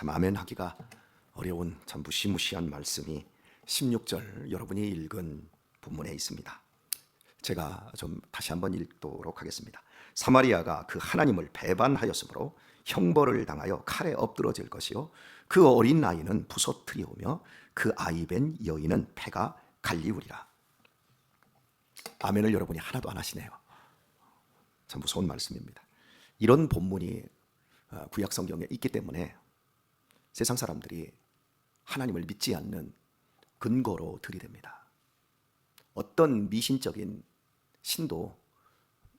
참 아멘하기가 어려운 참 무시무시한 말씀이 16절 여러분이 읽은 본문에 있습니다. 제가 좀 다시 한번 읽도록 하겠습니다. 사마리아가 그 하나님을 배반하였으므로 형벌을 당하여 칼에 엎드러질 것이요 그 어린 아이는 부서뜨리우며 그 아이 벤 여인은 패가 갈리우리라. 아멘을 여러분이 하나도 안 하시네요. 참 무서운 말씀입니다. 이런 본문이 구약 성경에 있기 때문에 세상 사람들이 하나님을 믿지 않는 근거로 들이댑니다. 어떤 미신적인 신도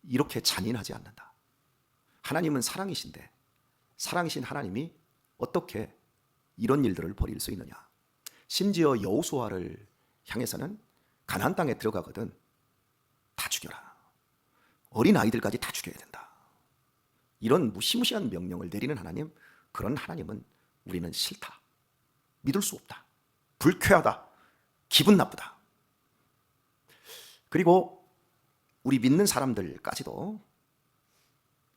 이렇게 잔인하지 않는다. 하나님은 사랑이신데 사랑이신 하나님이 어떻게 이런 일들을 벌일 수 있느냐. 심지어 여호수아를 향해서는 가나안 땅에 들어가거든 다 죽여라. 어린 아이들까지 다 죽여야 된다. 이런 무시무시한 명령을 내리는 하나님, 그런 하나님은 우리는 싫다. 믿을 수 없다. 불쾌하다. 기분 나쁘다. 그리고 우리 믿는 사람들까지도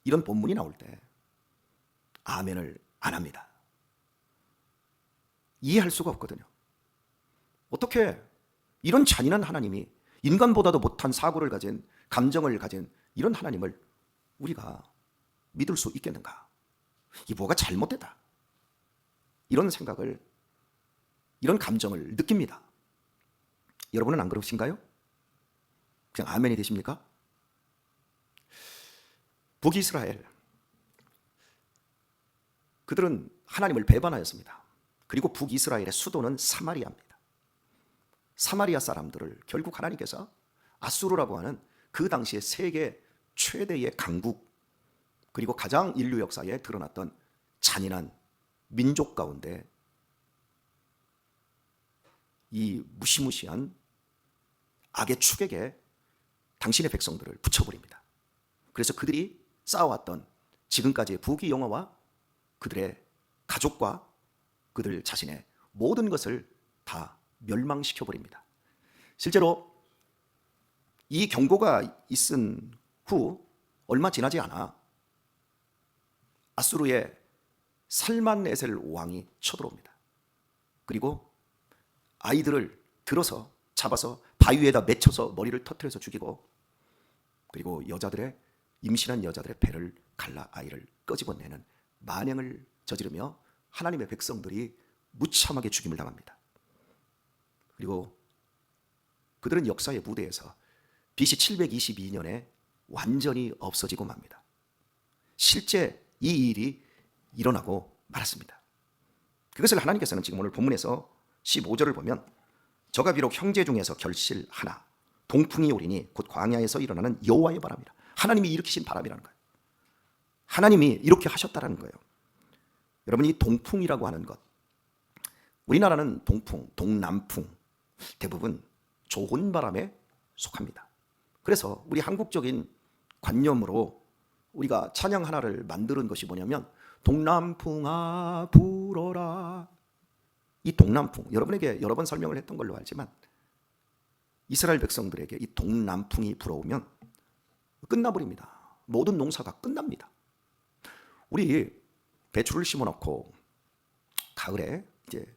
이런 본문이 나올 때 아멘을 안 합니다. 이해할 수가 없거든요. 어떻게 이런 잔인한 하나님이 인간보다도 못한 사고를 가진, 감정을 가진 이런 하나님을 우리가 믿을 수 있겠는가? 이 뭐가 잘못됐다. 이런 생각을, 이런 감정을 느낍니다. 여러분은 안 그러신가요? 그냥 아멘이 되십니까? 북이스라엘, 그들은 하나님을 배반하였습니다. 그리고 북이스라엘의 수도는 사마리아입니다. 사마리아 사람들을 결국 하나님께서 아수르라고 하는 그 당시에 세계 최대의 강국, 그리고 가장 인류 역사에 드러났던 잔인한 민족 가운데 이 무시무시한 악의 축에게 당신의 백성들을 붙여버립니다. 그래서 그들이 쌓아왔던 지금까지의 부귀 영화와 그들의 가족과 그들 자신의 모든 것을 다 멸망시켜버립니다. 실제로 이 경고가 있은 후 얼마 지나지 않아 아수르의 살만네셀 왕이 쳐들어옵니다. 그리고 아이들을 들어서 잡아서 바위 위에다 맺혀서 머리를 터뜨려서 죽이고, 그리고 여자들의, 임신한 여자들의 배를 갈라 아이를 끄집어내는 만행을 저지르며 하나님의 백성들이 무참하게 죽임을 당합니다. 그리고 그들은 역사의 무대에서 BC 722년에 완전히 없어지고 맙니다. 실제 이 일이 일어나고 말았습니다. 그것을 하나님께서는 지금 오늘 본문에서 15절을 보면 저가 비록 형제 중에서 결실하나 동풍이 오리니 곧 광야에서 일어나는 여호와의 바람이라. 하나님이 일으키신 바람이라는 거예요. 하나님이 이렇게 하셨다라는 거예요. 여러분, 이 동풍이라고 하는 것, 우리나라는 동풍, 동남풍, 대부분 좋은 바람에 속합니다. 그래서 우리 한국적인 관념으로 우리가 찬양 하나를 만드는 것이 뭐냐면 동남풍아 불어라. 이 동남풍, 여러분에게 여러 번 설명을 했던 걸로 알지만 이스라엘 백성들에게 이 동남풍이 불어오면 끝나버립니다. 모든 농사가 끝납니다. 우리 배추를 심어놓고 가을에 이제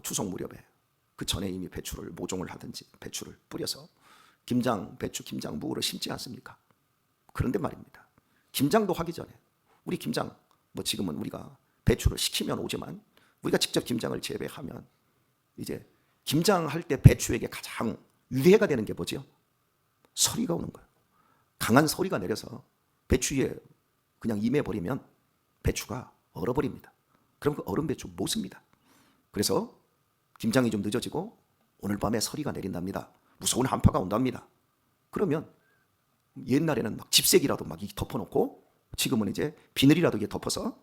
추석 무렵에 그 전에 이미 배추를 모종을 하든지 배추를 뿌려서 김장, 배추, 김장, 무를 심지 않습니까? 그런데 말입니다. 김장도 하기 전에 우리 김장, 지금은 우리가 배추를 식히면 오지만 우리가 직접 김장을 재배하면 이제 김장할 때 배추에게 가장 유해가 되는 게 뭐죠? 서리가 오는 거예요. 강한 서리가 내려서 배추 위에 그냥 임해버리면 배추가 얼어버립니다. 그럼 그 얼은 배추 못 씁니다. 그래서 김장이 좀 늦어지고 오늘 밤에 서리가 내린답니다. 무서운 한파가 온답니다. 그러면 옛날에는 막 집색이라도 막 덮어놓고 지금은 이제 비늘이라도 이게 덮어서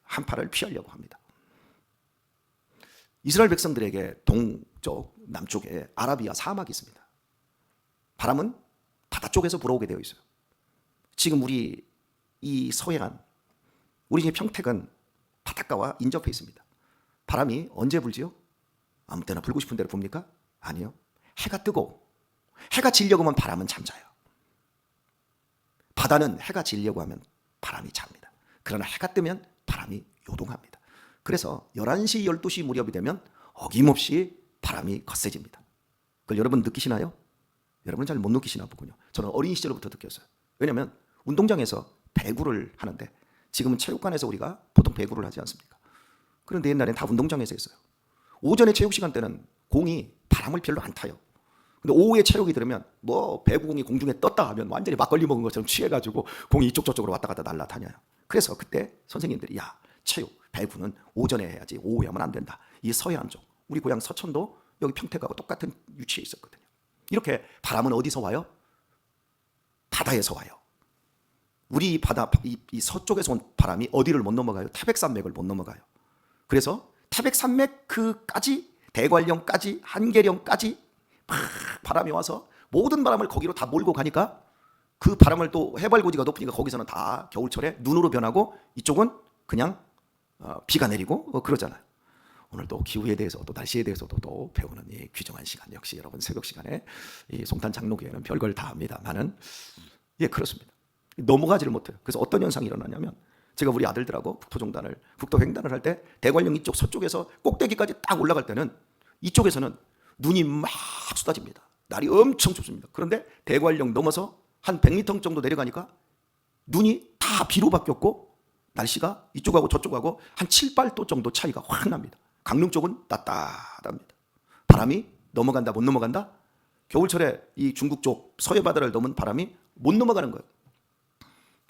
한파를 피하려고 합니다. 이스라엘 백성들에게 동쪽, 남쪽에 아라비아 사막이 있습니다. 바람은 바다 쪽에서 불어오게 되어 있어요. 지금 우리 이 서해안, 우리 평택은 바닷가와 인접해 있습니다. 바람이 언제 불지요? 아무 때나 불고 싶은 대로 붑니까? 아니요. 해가 뜨고 해가 지려고 하면 바람은 잠자요. 바다는 해가 지려고 하면 바람이 잡니다. 그러나 해가 뜨면 바람이 요동합니다. 그래서 11시, 12시 무렵이 되면 어김없이 바람이 거세집니다. 그걸 여러분 느끼시나요? 여러분은 잘 못 느끼시나 보군요. 저는 어린 시절부터 느꼈어요. 왜냐하면 운동장에서 배구를 하는데 지금은 체육관에서 우리가 보통 배구를 하지 않습니까? 그런데 옛날엔 다 운동장에서 했어요. 오전에 체육 시간 때는 공이 바람을 별로 안 타요. 근데 오후에 체육이 들으면 뭐 배구공이 공중에 떴다 하면 완전히 막걸리 먹은 것처럼 취해가지고 공이 이쪽 저쪽으로 왔다 갔다 날아다녀요. 그래서 그때 선생님들이 야, 체육, 배구는 오전에 해야지 오후에 하면 안 된다. 이 서해안 쪽, 우리 고향 서천도 여기 평택하고 똑같은 위치에 있었거든요. 이렇게 바람은 어디서 와요? 바다에서 와요. 우리 바다, 이 서쪽에서 온 바람이 어디를 못 넘어가요? 태백산맥을 못 넘어가요. 그래서 태백산맥 그까지, 대관령까지, 한계령까지 막 바람이 와서 모든 바람을 거기로 다 몰고 가니까 그 바람을 또 해발고지가 높으니까 거기서는 다 겨울철에 눈으로 변하고 이쪽은 그냥 비가 내리고 그러잖아요. 오늘 또 기후에 대해서 또 날씨에 대해서도 또 배우는 이 귀중한 시간, 역시 여러분 새벽 시간에 이 송탄 장로교회는 별걸 다 합니다만은 예, 그렇습니다. 넘어가지를 못해요. 그래서 어떤 현상이 일어나냐면 제가 우리 아들들하고 국토종단을, 국토횡단을 할 때 대관령 이쪽 서쪽에서 꼭대기까지 딱 올라갈 때는 이쪽에서는 눈이 막 쏟아집니다. 날이 엄청 춥습니다. 그런데 대관령 넘어서 한 100m 정도 내려가니까 눈이 다 비로 바뀌었고 날씨가 이쪽하고 저쪽하고 한 7, 8도 정도 차이가 확 납니다. 강릉 쪽은 따뜻합니다. 바람이 넘어간다 못 넘어간다? 겨울철에 이 중국 쪽 서해 바다를 넘은 바람이 못 넘어가는 거예요.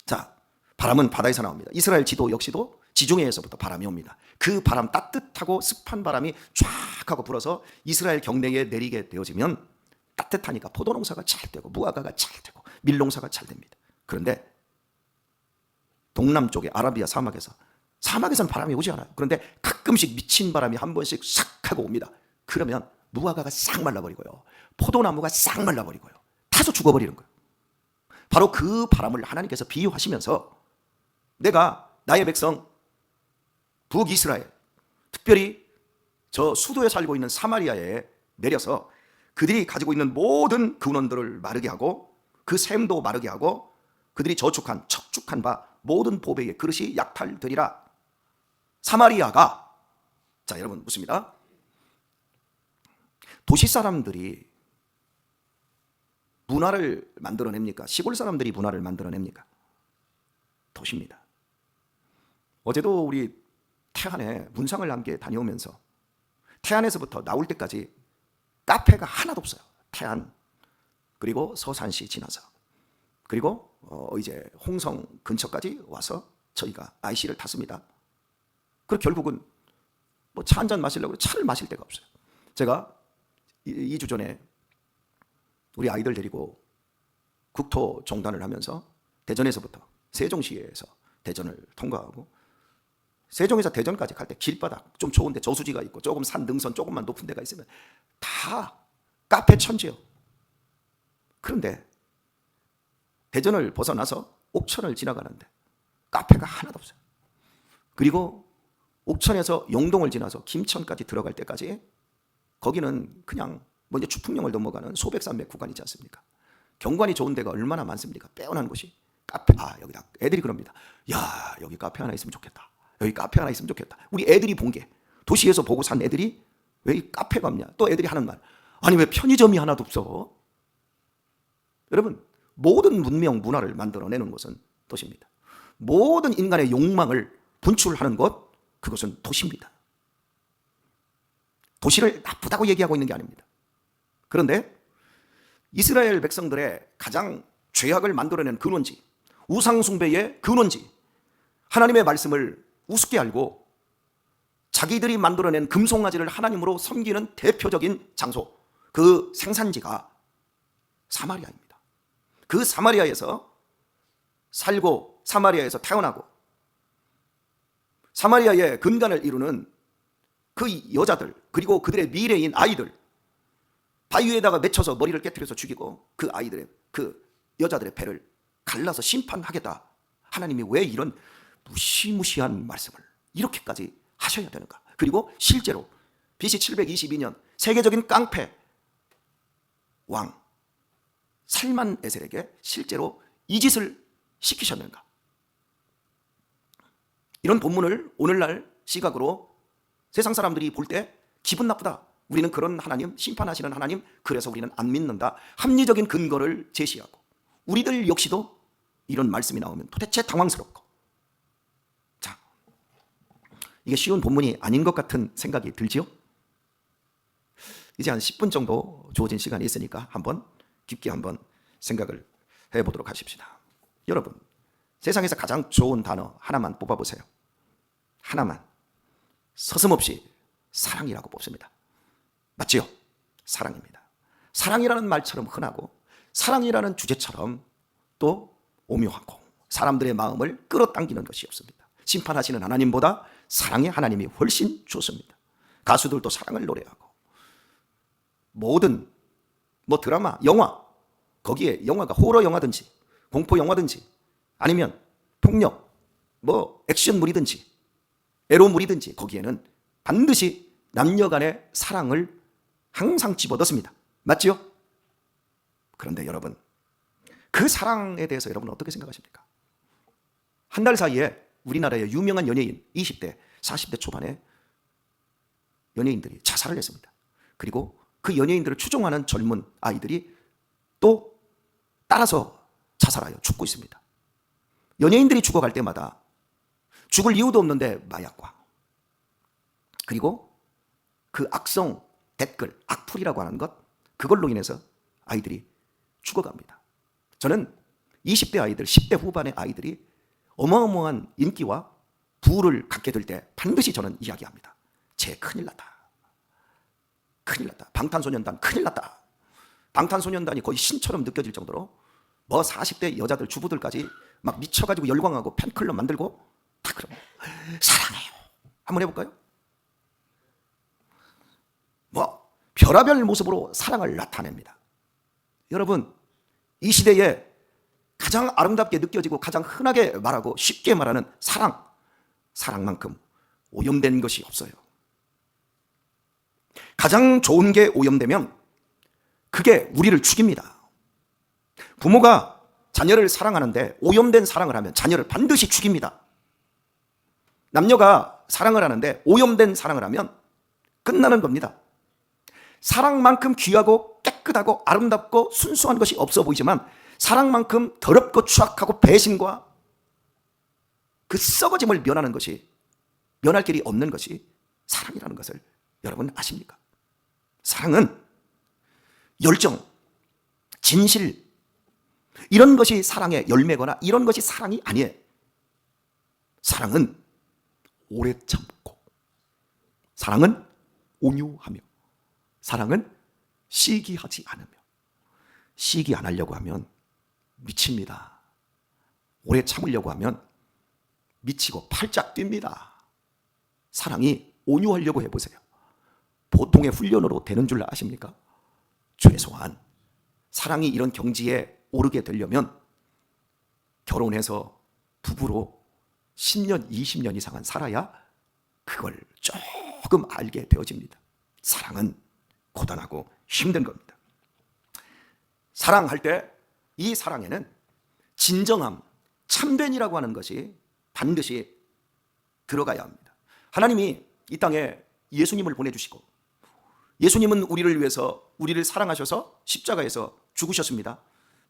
자, 바람은 바다에서 나옵니다. 이스라엘 지도 역시도 지중해에서부터 바람이 옵니다. 그 바람, 따뜻하고 습한 바람이 쫙 하고 불어서 이스라엘 경내에 내리게 되어지면 따뜻하니까 포도농사가 잘 되고 무화과가 잘 되고 밀농사가 잘 됩니다. 그런데 동남쪽에 아라비아 사막에서는 바람이 오지 않아요. 그런데 가끔씩 미친 바람이 한 번씩 싹 하고 옵니다. 그러면 무화과가 싹 말라버리고요, 포도나무가 싹 말라버리고요, 타서 죽어버리는 거예요. 바로 그 바람을 하나님께서 비유하시면서 내가 나의 백성 북이스라엘, 특별히 저 수도에 살고 있는 사마리아에 내려서 그들이 가지고 있는 모든 근원들을 마르게 하고 그 샘도 마르게 하고 그들이 저축한 척축한 바 모든 보배의 그릇이 약탈되리라. 사마리아가, 자 여러분 묻습니다. 도시 사람들이 문화를 만들어냅니까? 시골 사람들이 문화를 만들어냅니까? 도시입니다. 어제도 우리 태안에 문상을 함께 다녀오면서 태안에서부터 나올 때까지 카페가 하나도 없어요. 태안 그리고 서산시 지나서 그리고 이제 홍성 근처까지 와서 저희가 IC를 탔습니다. 그리고 결국은 뭐 차 한잔 마시려고 차를 마실 데가 없어요. 제가 2주 전에 우리 아이들 데리고 국토 종단을 하면서 대전에서부터 세종시에서 대전을 통과하고 세종에서 대전까지 갈 때 길바닥 좀 좋은데 저수지가 있고 조금 산 능선 조금만 높은 데가 있으면 다 카페 천지요. 그런데 대전을 벗어나서 옥천을 지나가는데 카페가 하나도 없어요. 그리고 옥천에서 용동을 지나서 김천까지 들어갈 때까지 거기는 그냥 먼저 주풍령을 넘어가는 소백산맥 구간이지 않습니까? 경관이 좋은 데가 얼마나 많습니까? 빼어난 곳이 카페. 여기다 애들이 그럽니다. 야, 여기 카페 하나 있으면 좋겠다. 여기 카페 하나 있으면 좋겠다. 우리 애들이 본 게, 도시에서 보고 산 애들이 왜 이 카페가 없냐? 또 애들이 하는 말, 아니 왜 편의점이 하나도 없어? 여러분, 모든 문명 문화를 만들어내는 곳은 도시입니다. 모든 인간의 욕망을 분출하는 곳, 그것은 도시입니다. 도시를 나쁘다고 얘기하고 있는 게 아닙니다. 그런데 이스라엘 백성들의 가장 죄악을 만들어낸 근원지, 우상숭배의 근원지, 하나님의 말씀을 우습게 알고 자기들이 만들어낸 금송아지를 하나님으로 섬기는 대표적인 장소, 그 생산지가 사마리아입니다. 그 사마리아에서 살고 사마리아에서 태어나고 사마리아의 근간을 이루는 그 여자들, 그리고 그들의 미래인 아이들, 바위에다가 맺혀서 머리를 깨트려서 죽이고 그 아이들의, 그 여자들의 배를 갈라서 심판하겠다. 하나님이 왜 이런 무시무시한 말씀을 이렇게까지 하셔야 되는가? 그리고 실제로 BC 722년 세계적인 깡패 왕 살만 에셀에게 실제로 이 짓을 시키셨는가? 이런 본문을 오늘날 시각으로 세상 사람들이 볼 때 기분 나쁘다. 우리는 그런 하나님, 심판하시는 하나님, 그래서 우리는 안 믿는다. 합리적인 근거를 제시하고 우리들 역시도 이런 말씀이 나오면 도대체 당황스럽고, 자, 이게 쉬운 본문이 아닌 것 같은 생각이 들지요? 이제 한 10분 정도 주어진 시간이 있으니까 깊게 한번 생각을 해보도록 하십시다. 여러분, 세상에서 가장 좋은 단어 하나만 뽑아보세요. 하나만. 서슴없이 사랑이라고 뽑습니다. 맞지요? 사랑입니다. 사랑이라는 말처럼 흔하고 사랑이라는 주제처럼 또 오묘하고 사람들의 마음을 끌어당기는 것이 없습니다. 심판하시는 하나님보다 사랑의 하나님이 훨씬 좋습니다. 가수들도 사랑을 노래하고 모든 드라마, 영화, 거기에 영화가 호러 영화든지 공포 영화든지 아니면 폭력, 액션물이든지 에로물이든지 거기에는 반드시 남녀 간의 사랑을 항상 집어넣습니다. 맞지요? 그런데 여러분, 그 사랑에 대해서 여러분 어떻게 생각하십니까? 한 달 사이에 우리나라의 유명한 연예인 20대, 40대 초반의 연예인들이 자살을 했습니다. 그리고 그 연예인들을 추종하는 젊은 아이들이 또 따라서 자살하여 죽고 있습니다. 연예인들이 죽어갈 때마다 죽을 이유도 없는데 마약과 그리고 그 악성 댓글, 악플이라고 하는 것, 그걸로 인해서 아이들이 죽어갑니다. 저는 20대 아이들, 10대 후반의 아이들이 어마어마한 인기와 부를 갖게 될 때 반드시 저는 이야기합니다. 쟤 큰일 났다. 큰일 났다. 방탄소년단 큰일 났다. 방탄소년단이 거의 신처럼 느껴질 정도로 40대 여자들, 주부들까지 막 미쳐가지고 열광하고 팬클럽 만들고 다 그러면 사랑해요. 한번 해볼까요? 별의별 모습으로 사랑을 나타냅니다. 여러분, 이 시대에 가장 아름답게 느껴지고 가장 흔하게 말하고 쉽게 말하는 사랑만큼 오염된 것이 없어요. 가장 좋은 게 오염되면 그게 우리를 죽입니다. 부모가 자녀를 사랑하는데 오염된 사랑을 하면 자녀를 반드시 죽입니다. 남녀가 사랑을 하는데 오염된 사랑을 하면 끝나는 겁니다. 사랑만큼 귀하고 깨끗하고 아름답고 순수한 것이 없어 보이지만 사랑만큼 더럽고 추악하고 배신과 그 썩어짐을 면할 길이 없는 것이 사랑이라는 것을 여러분 아십니까? 사랑은 열정, 진실, 이런 것이 사랑의 열매거나 이런 것이 사랑이 아니에요. 사랑은 오래 참고, 사랑은 온유하며, 사랑은 시기하지 않으며, 시기 안 하려고 하면 미칩니다. 오래 참으려고 하면 미치고 팔짝 뜁니다. 사랑이 온유하려고 해보세요. 보통의 훈련으로 되는 줄 아십니까? 최소한 사랑이 이런 경지에 오르게 되려면 결혼해서 부부로 10년, 20년 이상은 살아야 그걸 조금 알게 되어집니다. 사랑은 고단하고 힘든 겁니다. 사랑할 때 이 사랑에는 진정함, 참됨이라고 하는 것이 반드시 들어가야 합니다. 하나님이 이 땅에 예수님을 보내주시고 예수님은 우리를 위해서 우리를 사랑하셔서 십자가에서 죽으셨습니다.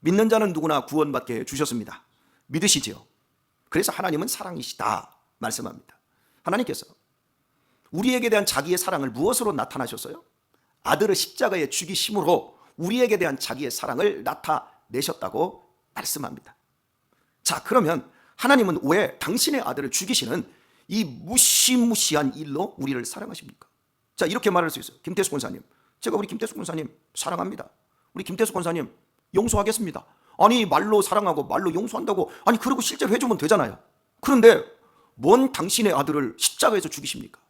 믿는 자는 누구나 구원받게 해주셨습니다. 믿으시지요? 그래서 하나님은 사랑이시다 말씀합니다. 하나님께서 우리에게 대한 자기의 사랑을 무엇으로 나타나셨어요? 아들을 십자가에 죽이심으로 우리에게 대한 자기의 사랑을 나타내셨다고 말씀합니다. 자, 그러면 하나님은 왜 당신의 아들을 죽이시는 이 무시무시한 일로 우리를 사랑하십니까? 자, 이렇게 말할 수 있어요. 김태수 권사님, 제가 우리 김태수 권사님 사랑합니다. 우리 김태수 권사님 용서하겠습니다. 아니, 말로 사랑하고 말로 용서한다고, 아니 그러고 실제로 해주면 되잖아요. 그런데 뭔 당신의 아들을 십자가에서 죽이십니까?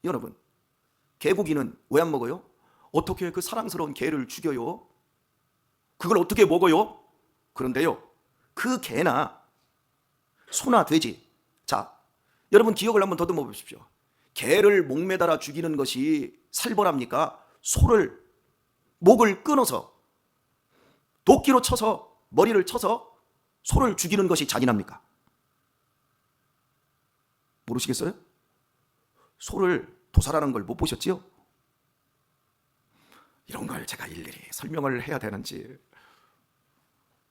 여러분, 개고기는 왜 안 먹어요? 어떻게 그 사랑스러운 개를 죽여요? 그걸 어떻게 먹어요? 그런데요, 그 개나 소나 돼지, 자, 여러분 기억을 한번 더듬어 보십시오. 개를 목매달아 죽이는 것이 살벌합니까? 소를 목을 끊어서 도끼로 쳐서 머리를 쳐서 소를 죽이는 것이 잔인합니까? 모르시겠어요? 소를 도살하는 걸 못 보셨지요? 이런 걸 제가 일일이 설명을 해야 되는지.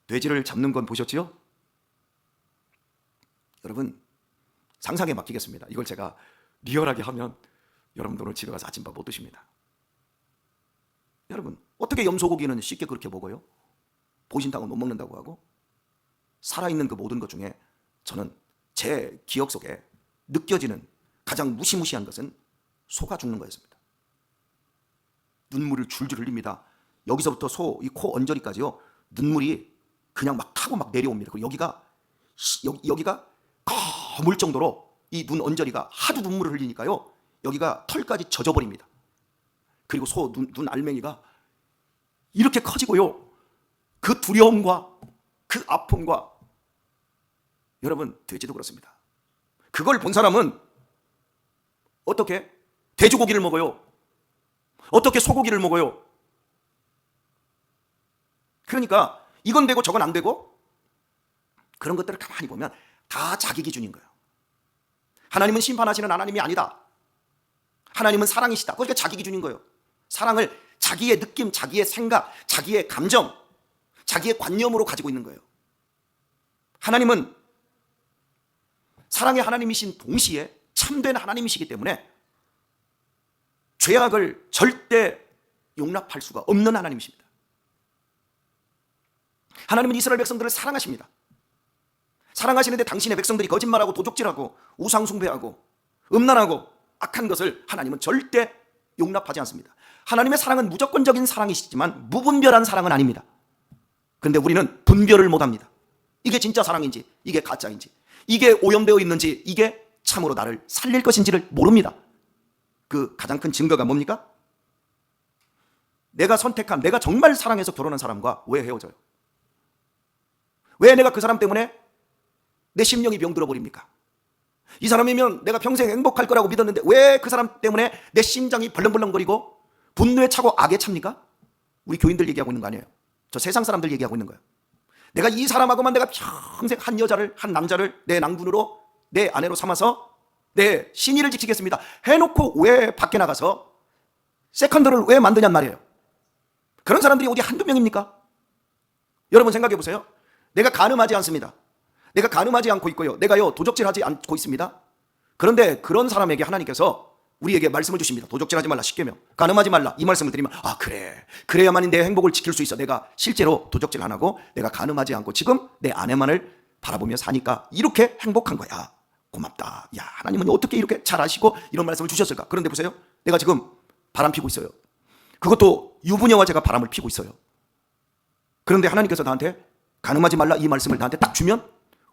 돼지를 잡는 건 보셨지요? 여러분, 상상에 맡기겠습니다. 이걸 제가 리얼하게 하면 여러분들 오늘 집에 가서 아침밥 못 드십니다. 여러분, 어떻게 염소고기는 쉽게 그렇게 먹어요? 보신탕은 못 먹는다고 하고. 살아있는 그 모든 것 중에 저는 제 기억 속에 느껴지는 가장 무시무시한 것은 소가 죽는 거였습니다. 눈물을 줄줄 흘립니다. 여기서부터 소 이 코 언저리까지요, 눈물이 그냥 막 타고 막 내려옵니다. 그리고 여기가 거물 정도로 이 눈 언저리가 하도 눈물을 흘리니까요, 여기가 털까지 젖어버립니다. 그리고 소 눈 알맹이가 이렇게 커지고요, 그 두려움과 그 아픔과. 여러분, 돼지도 그렇습니다. 그걸 본 사람은 어떻게 돼지고기를 먹어요? 어떻게 소고기를 먹어요? 그러니까 이건 되고 저건 안 되고, 그런 것들을 가만히 보면 다 자기 기준인 거예요. 하나님은 심판하시는 하나님이 아니다. 하나님은 사랑이시다. 그러니까 자기 기준인 거예요. 사랑을 자기의 느낌, 자기의 생각, 자기의 감정, 자기의 관념으로 가지고 있는 거예요. 하나님은 사랑의 하나님이신 동시에 참된 하나님이시기 때문에 죄악을 절대 용납할 수가 없는 하나님이십니다. 하나님은 이스라엘 백성들을 사랑하십니다. 사랑하시는데 당신의 백성들이 거짓말하고 도적질하고 우상숭배하고 음란하고 악한 것을 하나님은 절대 용납하지 않습니다. 하나님의 사랑은 무조건적인 사랑이시지만 무분별한 사랑은 아닙니다. 그런데 우리는 분별을 못합니다. 이게 진짜 사랑인지, 이게 가짜인지, 이게 오염되어 있는지, 이게 참으로 나를 살릴 것인지를 모릅니다. 그 가장 큰 증거가 뭡니까? 내가 선택한, 내가 정말 사랑해서 결혼한 사람과 왜 헤어져요? 왜 내가 그 사람 때문에 내 심령이 병들어 버립니까? 이 사람이면 내가 평생 행복할 거라고 믿었는데 왜 그 사람 때문에 내 심장이 벌렁벌렁거리고 분노에 차고 악에 찹니까? 우리 교인들 얘기하고 있는 거 아니에요. 저 세상 사람들 얘기하고 있는 거예요. 내가 이 사람하고만 내가 평생 한 여자를, 한 남자를 내 낭군으로, 내 아내로 삼아서 내 신의를 지키겠습니다 해놓고 왜 밖에 나가서 세컨드를 왜 만드냔 말이에요. 그런 사람들이 어디 한두 명입니까? 여러분 생각해 보세요. 내가 간음하지 않습니다. 내가 간음하지 않고 있고요, 내가요 도적질하지 않고 있습니다. 그런데 그런 사람에게 하나님께서 우리에게 말씀을 주십니다. 도적질하지 말라, 10계명. 간음하지 말라, 이 말씀을 드리면, 아 그래, 그래야만이 내 행복을 지킬 수 있어. 내가 실제로 도적질 안 하고 내가 간음하지 않고 지금 내 아내만을 바라보며 사니까 이렇게 행복한 거야. 고맙다. 야, 하나님은 어떻게 이렇게 잘 아시고 이런 말씀을 주셨을까? 그런데 보세요, 내가 지금 바람 피고 있어요. 그것도 유부녀와 제가 바람을 피고 있어요. 그런데 하나님께서 나한테 간음하지 말라 이 말씀을 나한테 딱 주면,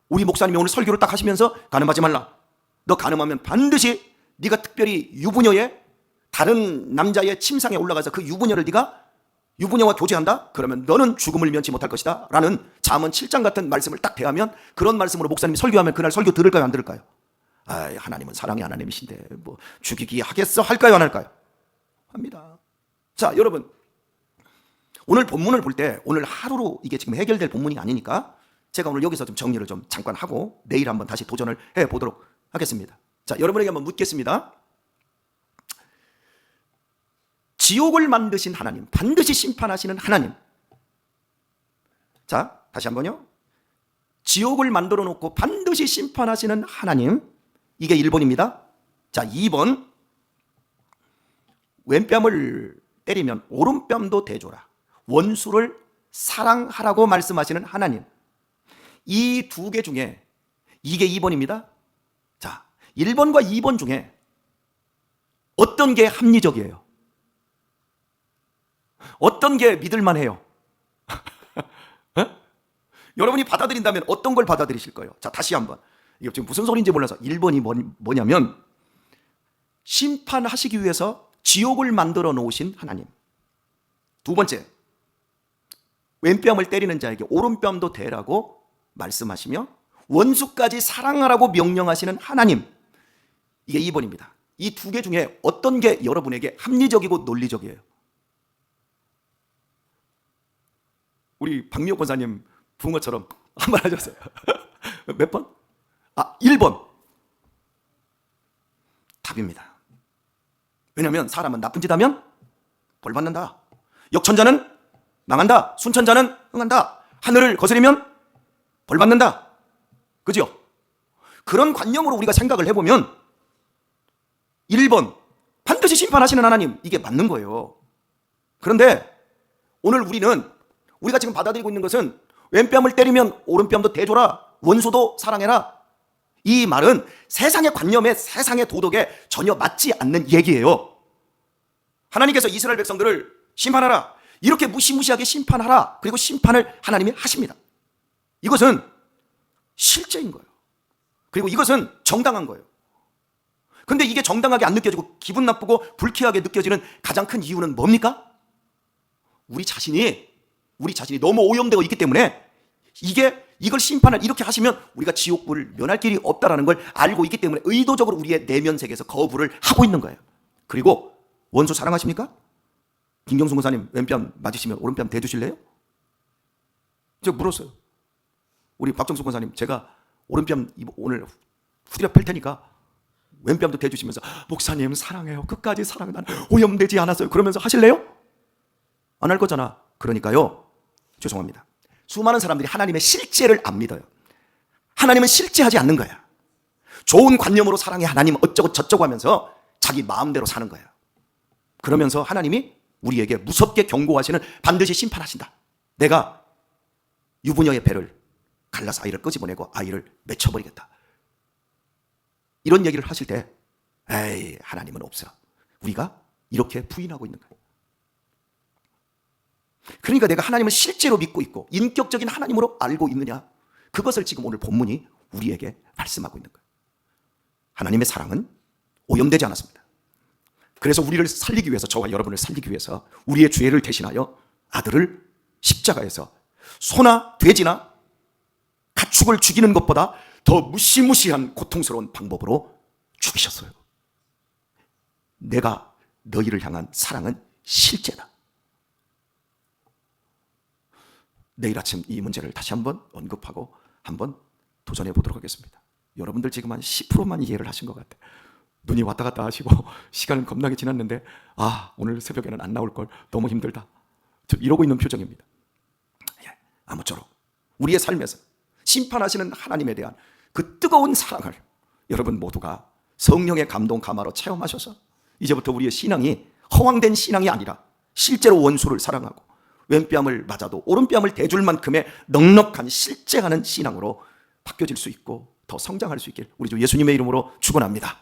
우리 목사님이 오늘 설교를 딱 하시면서 간음하지 말라, 너 간음하면 반드시 네가 특별히 유부녀의 다른 남자의 침상에 올라가서 그 유부녀를 네가 유부녀와 교제한다? 그러면 너는 죽음을 면치 못할 것이다 라는 잠언 7장 같은 말씀을 딱 대하면, 그런 말씀으로 목사님이 설교하면 그날 설교 들을까요, 안 들을까요? 아, 하나님은 사랑의 하나님이신데 뭐 죽이기 하겠어 할까요, 안 할까요? 합니다. 자, 여러분, 오늘 본문을 볼 때 오늘 하루로 이게 지금 해결될 본문이 아니니까 제가 오늘 여기서 좀 정리를 좀 잠깐 하고 내일 한번 다시 도전을 해보도록 하겠습니다. 자, 여러분에게 한번 묻겠습니다. 지옥을 만드신 하나님, 반드시 심판하시는 하나님. 자, 다시 한번요. 지옥을 만들어 놓고 반드시 심판하시는 하나님. 이게 1번입니다. 자, 2번. 왼뺨을 때리면 오른뺨도 대줘라. 원수를 사랑하라고 말씀하시는 하나님. 이 두 개 중에 이게 2번입니다. 자, 1번과 2번 중에 어떤 게 합리적이에요? 어떤 게 믿을만 해요? 여러분이 받아들인다면 어떤 걸 받아들이실 거예요? 자, 다시 한번. 이게 지금 무슨 소리인지 몰라서 1번이 뭐냐면, 심판하시기 위해서 지옥을 만들어 놓으신 하나님. 두 번째, 왼뺨을 때리는 자에게 오른뺨도 대라고 말씀하시며 원수까지 사랑하라고 명령하시는 하나님. 이게 2번입니다. 이 두 개 중에 어떤 게 여러분에게 합리적이고 논리적이에요? 우리 박미호 권사님 붕어처럼 한번 하셨어요. 몇 번? 아, 1번. 답입니다. 왜냐하면 사람은 나쁜 짓 하면 벌 받는다. 역천자는 망한다. 순천자는 흥한다. 하늘을 거스르면 벌 받는다. 그죠? 그런 관념으로 우리가 생각을 해보면 1번 반드시 심판하시는 하나님, 이게 맞는 거예요. 그런데 오늘 우리가 지금 받아들이고 있는 것은 왼뺨을 때리면 오른뺨도 대줘라, 원수도 사랑해라, 이 말은 세상의 관념에, 세상의 도덕에 전혀 맞지 않는 얘기예요. 하나님께서 이스라엘 백성들을 심판하라, 이렇게 무시무시하게 심판하라, 그리고 심판을 하나님이 하십니다. 이것은 실제인 거예요. 그리고 이것은 정당한 거예요. 근데 이게 정당하게 안 느껴지고 기분 나쁘고 불쾌하게 느껴지는 가장 큰 이유는 뭡니까? 우리 자신이 너무 오염되고 있기 때문에 이걸 심판을 이렇게 하시면 우리가 지옥불을 면할 길이 없다라는 걸 알고 있기 때문에 의도적으로 우리의 내면 세계에서 거부를 하고 있는 거예요. 그리고 원수 사랑하십니까? 김경수 목사님 왼뺨 맞으시면 오른뺨 대주실래요? 제가 물었어요. 우리 박정수 목사님, 제가 오른뺨 오늘 후드려 펼 테니까 왼뺨도 대주시면서 목사님 사랑해요, 끝까지 사랑해, 난 오염되지 않았어요, 그러면서 하실래요? 안 할 거잖아. 그러니까요, 죄송합니다, 수많은 사람들이 하나님의 실제를 안 믿어요. 하나님은 실제하지 않는 거야. 좋은 관념으로 사랑해 하나님 어쩌고 저쩌고 하면서 자기 마음대로 사는 거야. 그러면서 하나님이 우리에게 무섭게 경고하시는, 반드시 심판하신다. 내가 유부녀의 배를 갈라서 아이를 끄집어내고 아이를 맺혀버리겠다. 이런 얘기를 하실 때 에이, 하나님은 없어. 우리가 이렇게 부인하고 있는 거예요. 그러니까 내가 하나님을 실제로 믿고 있고 인격적인 하나님으로 알고 있느냐, 그것을 지금 오늘 본문이 우리에게 말씀하고 있는 거예요. 하나님의 사랑은 오염되지 않았습니다. 그래서 우리를 살리기 위해서, 저와 여러분을 살리기 위해서 우리의 죄를 대신하여 아들을 십자가에서 소나 돼지나 가축을 죽이는 것보다 더 무시무시한 고통스러운 방법으로 죽이셨어요. 내가 너희를 향한 사랑은 실제다. 내일 아침 이 문제를 다시 한번 언급하고 한번 도전해 보도록 하겠습니다. 여러분들 지금 한 10%만 이해를 하신 것 같아요. 눈이 왔다 갔다 하시고 시간은 겁나게 지났는데 오늘 새벽에는 안 나올 걸, 너무 힘들다, 이러고 있는 표정입니다. 아무쪼록 우리의 삶에서 심판하시는 하나님에 대한 그 뜨거운 사랑을 여러분 모두가 성령의 감동 감화로 체험하셔서 이제부터 우리의 신앙이 허황된 신앙이 아니라 실제로 원수를 사랑하고 왼뺨을 맞아도 오른뺨을 대줄 만큼의 넉넉한 실제하는 신앙으로 바뀌어질 수 있고 더 성장할 수 있길 우리 주 예수님의 이름으로 축원합니다.